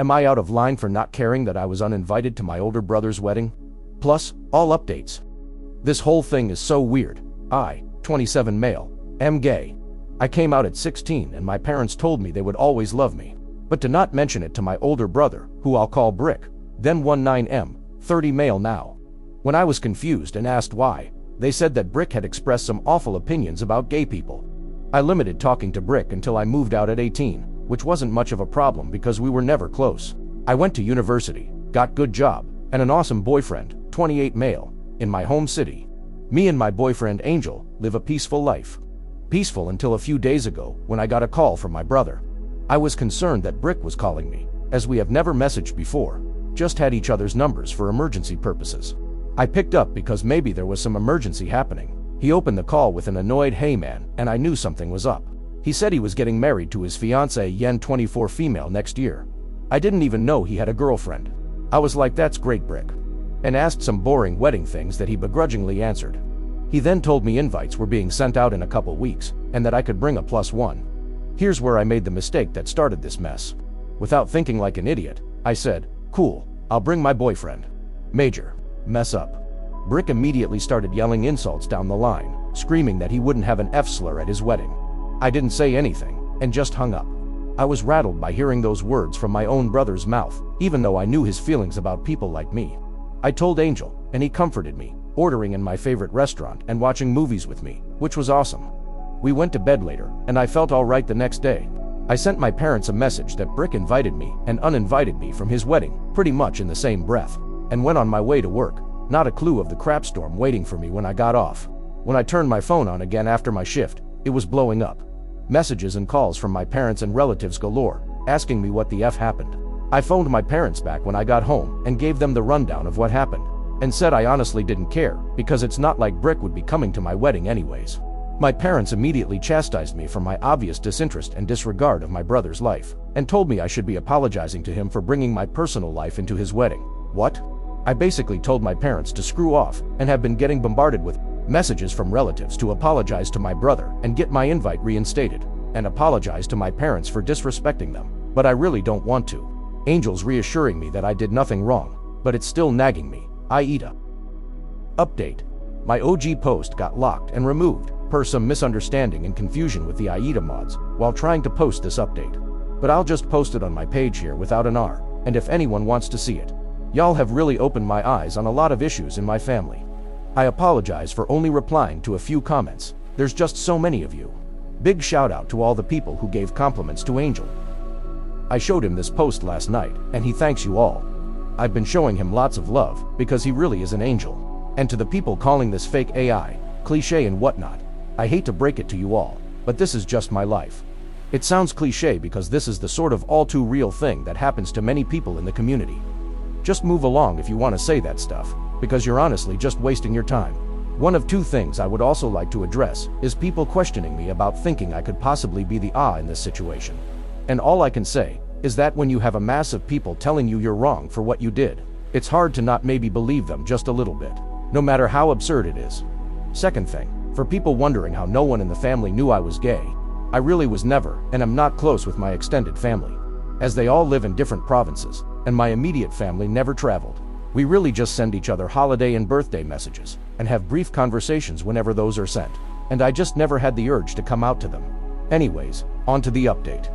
Am I out of line for not caring that I was uninvited to my older brother's wedding? Plus, all updates. This whole thing is so weird. I, 27 male, am gay. I came out at 16 and my parents told me they would always love me. But to not mention it to my older brother, who I'll call Brick, then 19M, 30 male now. When I was confused and asked why, they said that Brick had expressed some awful opinions about gay people. I limited talking to Brick until I moved out at 18, which wasn't much of a problem because we were never close. I went to university, got good job, and an awesome boyfriend, 28 male, in my home city. Me and my boyfriend Angel live a peaceful life. Peaceful until a few days ago when I got a call from my brother. I was concerned that Brick was calling me, as we have never messaged before, just had each other's numbers for emergency purposes. I picked up because maybe there was some emergency happening. He opened the call with an annoyed "Hey man," and I knew something was up. He said he was getting married to his fiancée Yen 24 female next year. I didn't even know he had a girlfriend. I was like, that's great, Brick, and asked some boring wedding things that he begrudgingly answered. He then told me invites were being sent out in a couple weeks, and that I could bring a +1. Here's where I made the mistake that started this mess. Without thinking like an idiot, I said, cool, I'll bring my boyfriend. Major mess up. Brick immediately started yelling insults down the line, screaming that he wouldn't have an F-slur at his wedding. I didn't say anything, and just hung up. I was rattled by hearing those words from my own brother's mouth, even though I knew his feelings about people like me. I told Angel, and he comforted me, ordering in my favorite restaurant and watching movies with me, which was awesome. We went to bed later, and I felt all right the next day. I sent my parents a message that Brick invited me and uninvited me from his wedding, pretty much in the same breath, and went on my way to work, not a clue of the crapstorm waiting for me when I got off. When I turned my phone on again after my shift, it was blowing up. Messages and calls from my parents and relatives galore, asking me what the F happened. I phoned my parents back when I got home and gave them the rundown of what happened, and said I honestly didn't care, because it's not like Brick would be coming to my wedding anyways. My parents immediately chastised me for my obvious disinterest and disregard of my brother's life, and told me I should be apologizing to him for bringing my personal life into his wedding. What? I basically told my parents to screw off, and have been getting bombarded with messages from relatives to apologize to my brother and get my invite reinstated, and apologize to my parents for disrespecting them, but I really don't want to. Angel's reassuring me that I did nothing wrong, but it's still nagging me. AITA. Update. My OG post got locked and removed, per some misunderstanding and confusion with the AITA mods, while trying to post this update. But I'll just post it on my page here without an R, and if anyone wants to see it. Y'all have really opened my eyes on a lot of issues in my family. I apologize for only replying to a few comments, there's just so many of you. Big shout out to all the people who gave compliments to Angel. I showed him this post last night, and he thanks you all. I've been showing him lots of love, because he really is an angel. And to the people calling this fake AI, cliche and whatnot, I hate to break it to you all, but this is just my life. It sounds cliche because this is the sort of all too real thing that happens to many people in the community. Just move along if you want to say that stuff, because you're honestly just wasting your time. One of two things I would also like to address is people questioning me about thinking I could possibly be the in this situation. And all I can say is that when you have a mass of people telling you you're wrong for what you did, it's hard to not maybe believe them just a little bit, no matter how absurd it is. Second thing, for people wondering how no one in the family knew I was gay, I really was never, and am not close with my extended family, as they all live in different provinces, and my immediate family never traveled. We really just send each other holiday and birthday messages, and have brief conversations whenever those are sent, and I just never had the urge to come out to them. Anyways, on to the update.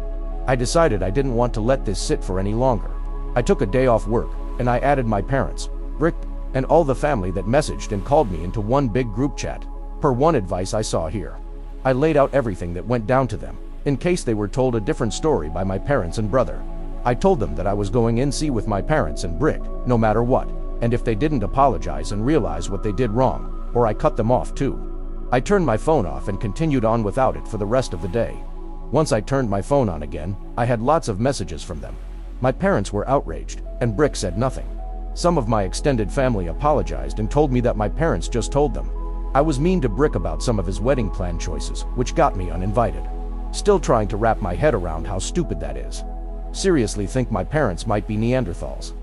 I decided I didn't want to let this sit for any longer. I took a day off work, and I added my parents, Brick, and all the family that messaged and called me into one big group chat, per one advice I saw here. I laid out everything that went down to them, in case they were told a different story by my parents and brother. I told them that I was going NC with my parents and Brick, no matter what, and if they didn't apologize and realize what they did wrong, or I cut them off too. I turned my phone off and continued on without it for the rest of the day. Once I turned my phone on again, I had lots of messages from them. My parents were outraged, and Brick said nothing. Some of my extended family apologized and told me that my parents just told them. I was mean to Brick about some of his wedding plan choices, which got me uninvited. Still trying to wrap my head around how stupid that is. Seriously think my parents might be Neanderthals.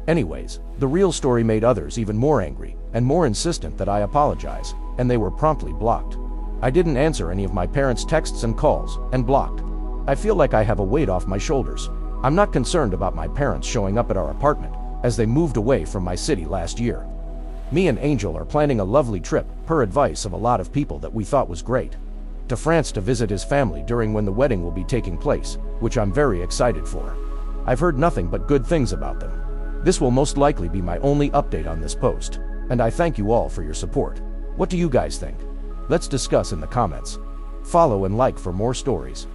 Anyways, the real story made others even more angry, and more insistent that I apologize, and they were promptly blocked. I didn't answer any of my parents' texts and calls, and blocked. I feel like I have a weight off my shoulders. I'm not concerned about my parents showing up at our apartment, as they moved away from my city last year. Me and Angel are planning a lovely trip, per advice of a lot of people that we thought was great, to France to visit his family during when the wedding will be taking place, which I'm very excited for. I've heard nothing but good things about them. This will most likely be my only update on this post, and I thank you all for your support. What do you guys think? Let's discuss in the comments. Follow and like for more stories.